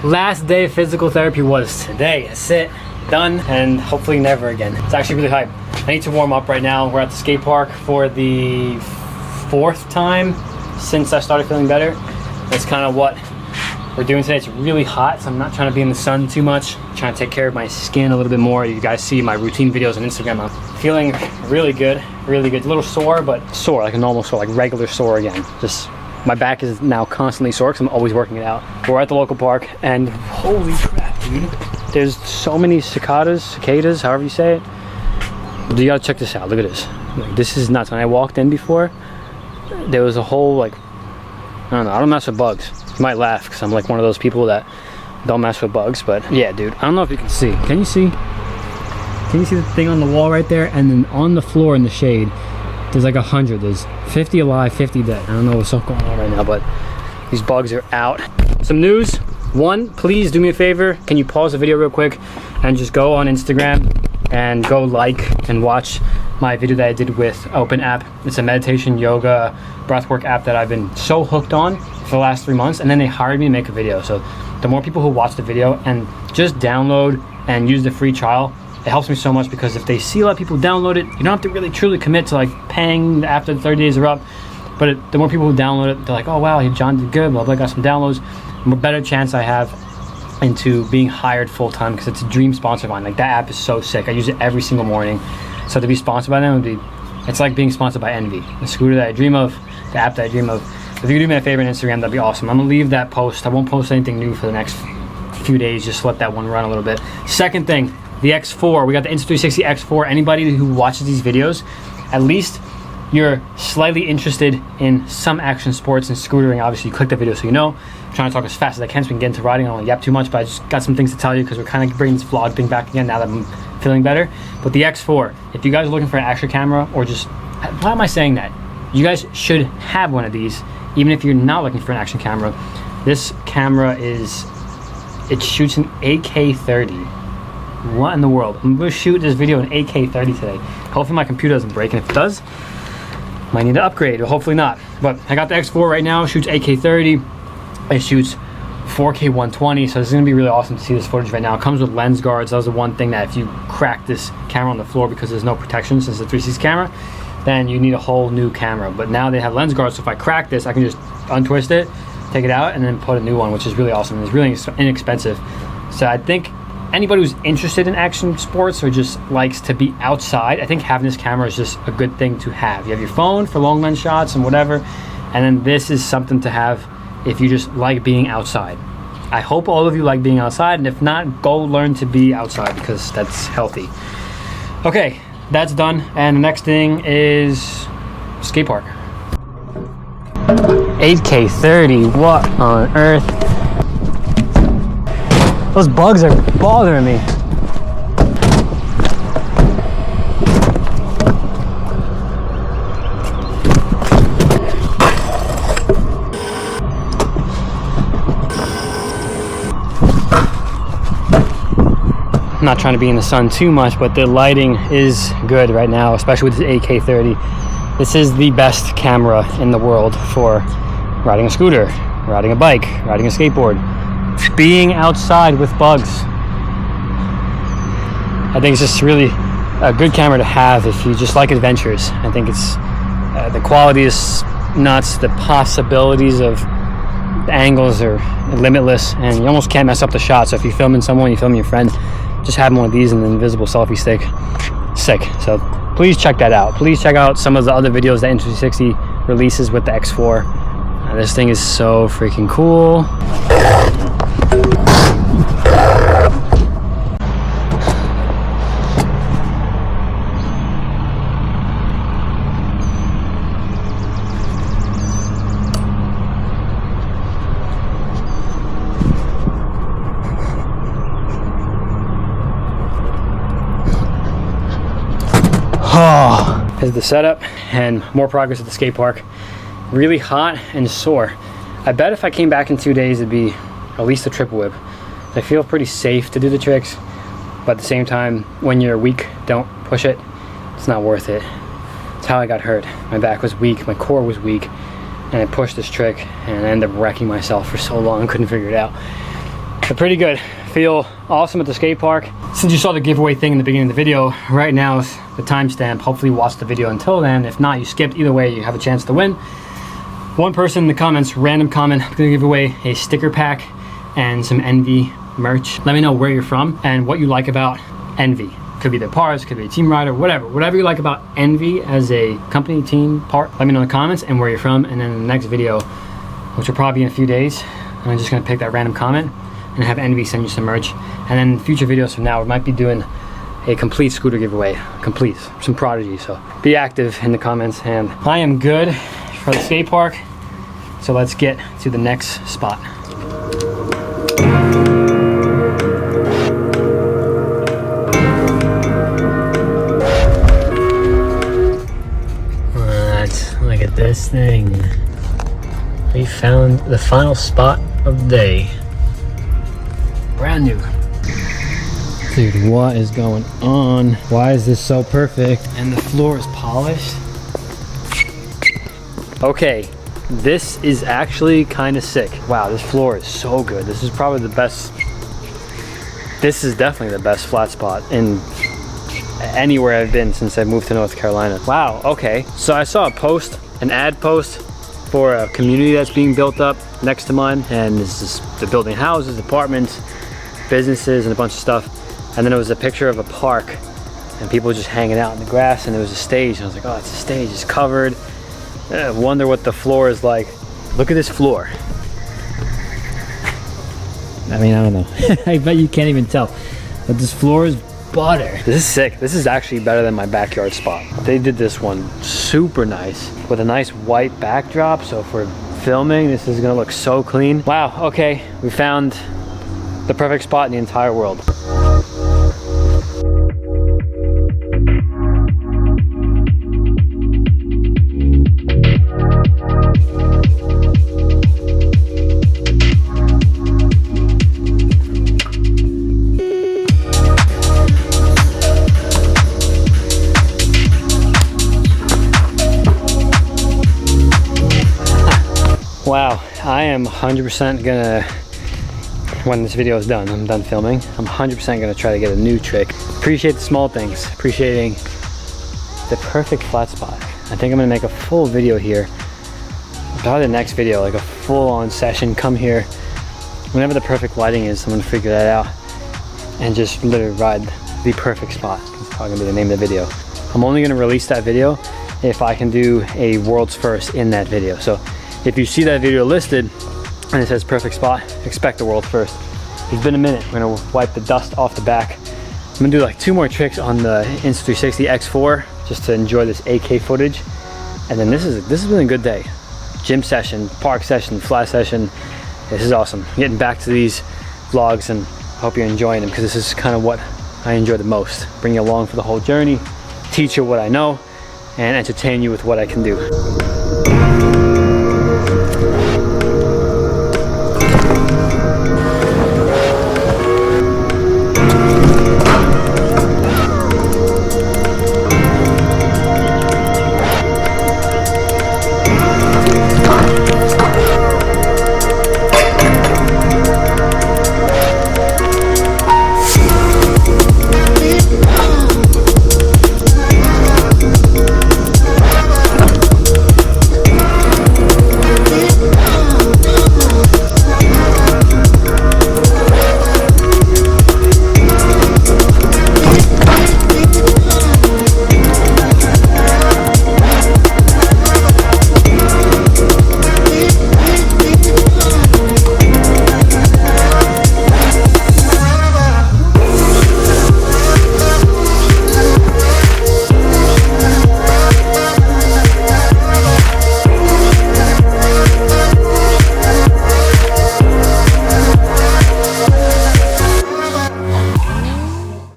last day of physical therapy was today. That's it, done, and hopefully never again. It's actually really hype. I need to warm up right now. We're at the skate park for the 4th time since I started feeling better. That's kind of what we're doing today. It's really hot, so I'm not trying to be in the sun too much. I'm trying to take care of my skin a little bit more. You guys see my routine videos on Instagram. I'm feeling really good, really good. A little sore, but sore, like a normal sore, like regular sore again. Just my back is now constantly sore because I'm always working it out. We're at the local park, and holy crap, dude. There's so many cicadas, however you say it. You gotta check this out. Look at this. Like, this is nuts. When I walked in before, there was a whole, like, I don't know, I don't mess with bugs. You might laugh because I'm like one of those people that don't mess with bugs, but yeah, dude, I don't know if you can see. Can you see? Can you see the thing on the wall right there? And then on the floor in the shade, there's like 100. There's 50 alive, 50 dead. I don't know what's going on right now, but these bugs are out. Some news. One, please do me a favor. Can you pause the video real quick and just go on Instagram and go like and watch my video that I did with Open app. It's a meditation, yoga, breathwork app that I've been so hooked on for the last 3 months, and then they hired me to make a video. So the more people who watch the video and just download and use the free trial, it helps me so much, because if they see a lot of people download it, you don't have to really truly commit to like paying after the 30 days are up. But the more people who download it, they're like, oh wow, John did good, blah blah, got some downloads. The more better chance I have into being hired full-time, because it's a dream sponsor of mine. Like, that app is so sick. I use it every single morning. So to be sponsored by them would be, it's like being sponsored by Envy, the scooter that I dream of, the app that I dream of. If you could do me a favor on Instagram, that'd be awesome. I'm gonna leave that post. I won't post anything new for the next few days, just let that one run a little bit. Second thing, the X4. We got the Insta360 X4. Anybody who watches these videos, at least you're slightly interested in some action sports and scootering. Obviously, you click the video so you know. I'm trying to talk as fast as I can so we can get into riding. I don't want to yap too much, but I just got some things to tell you because we're kind of bringing this vlog thing back again now that I'm feeling better. But the X4, if you guys are looking for an action camera, or just, why am I saying that? You guys should have one of these, even if you're not looking for an action camera. This camera it shoots an 8K30. What in the world? I'm gonna shoot this video in 8K30 today. Hopefully my computer doesn't break, and if it does, might need to upgrade, or hopefully not. But I got the X4 right now, shoots 8K30. It shoots 4K 120, so this is gonna be really awesome to see this footage right now. It comes with lens guards. That was the one thing that if you crack this camera on the floor, because there's no protection since it's a 360 camera, then you need a whole new camera. But now they have lens guards, so if I crack this, I can just untwist it, take it out, and then put a new one, which is really awesome. It's really inexpensive. So I think anybody who's interested in action sports or just likes to be outside, I think having this camera is just a good thing to have. You have your phone for long lens shots and whatever, and then this is something to have if you just like being outside. I hope all of you like being outside, and if not, go learn to be outside, because that's healthy. Okay, that's done, and the next thing is Skatepark. 8K30, what on earth? Those bugs are bothering me. I'm not trying to be in the sun too much, but the lighting is good right now, especially with this 8K30. This is the best camera in the world for riding a scooter, riding a bike, riding a skateboard, being outside with bugs. I think it's just really a good camera to have if you just like adventures. I think it's the quality is nuts. The possibilities of the angles are limitless, and you almost can't mess up the shot. So if you're filming someone, you film your friend, just have one of these and an invisible selfie stick. Sick. So please check that out. Please check out some of the other videos that Insta360 releases with the X4. This thing is so freaking cool. Oh, is the setup and more progress at the skate park. Really hot and sore. I bet if I came back in 2 days, it'd be at least a triple whip. I feel pretty safe to do the tricks, but at the same time, when you're weak, don't push it. It's not worth it. It's how I got hurt. My back was weak, my core was weak, and I pushed this trick and I ended up wrecking myself for so long, couldn't figure it out. But pretty good. Feel awesome at the skate park. Since you saw the giveaway thing in the beginning of the video, right now is the timestamp. Hopefully you watch the video until then. If not, you skipped. Either way, you have a chance to win. One person in the comments, random comment, I'm gonna give away a sticker pack and some Envy merch. Let me know where you're from and what you like about Envy. Could be their parts, could be a team rider, whatever you like about Envy as a company, team, part. Let me know in the comments and where you're from. And then in the next video, which will probably be in a few days, I'm just gonna pick that random comment and have Envy send you some merch. And then future videos from now, we might be doing a complete scooter giveaway, complete, some Prodigy. So be active in the comments. And I am good for the skate park. So let's get to the next spot. Let's look at this thing. We found the final spot of the day. Brand new. Dude, what is going on? Why is this so perfect? And the floor is polished. Okay, this is actually kind of sick. Wow, this floor is so good. This is probably the best. This is definitely the best flat spot in anywhere I've been since I moved to North Carolina. Wow, okay. So I saw a post, an ad post for a community that's being built up next to mine. And this is, they're building houses, apartments, businesses, and a bunch of stuff. And then it was a picture of a park and people just hanging out in the grass, and there was a stage. And I was like, oh, it's a stage, it's covered. I wonder what the floor is like. Look at this floor. I mean, I don't know. I bet you can't even tell. But this floor is butter. This is sick. This is actually better than my backyard spot. They did this one super nice with a nice white backdrop. So for filming, this is gonna look so clean. Wow, okay. We found the perfect spot in the entire world. Wow, I am 100% gonna, when this video is done, I'm done filming, I'm 100% gonna try to get a new trick. Appreciate the small things, appreciating the perfect flat spot. I think I'm gonna make a full video here. Probably the next video, like a full-on session. Come here, whenever the perfect lighting is, I'm gonna figure that out and just literally ride the perfect spot. It's probably gonna be the name of the video. I'm only gonna release that video if I can do a world's first in that video. So if you see that video listed and it says perfect spot, expect the world first. It's been a minute. We're gonna wipe the dust off the back. I'm gonna do like 2 more tricks on the Insta360 X4 just to enjoy this AK footage. And then this has been a good day. Gym session, park session, flat session. This is awesome. I'm getting back to these vlogs and I hope you're enjoying them, because this is kind of what I enjoy the most. Bring you along for the whole journey, teach you what I know, and entertain you with what I can do.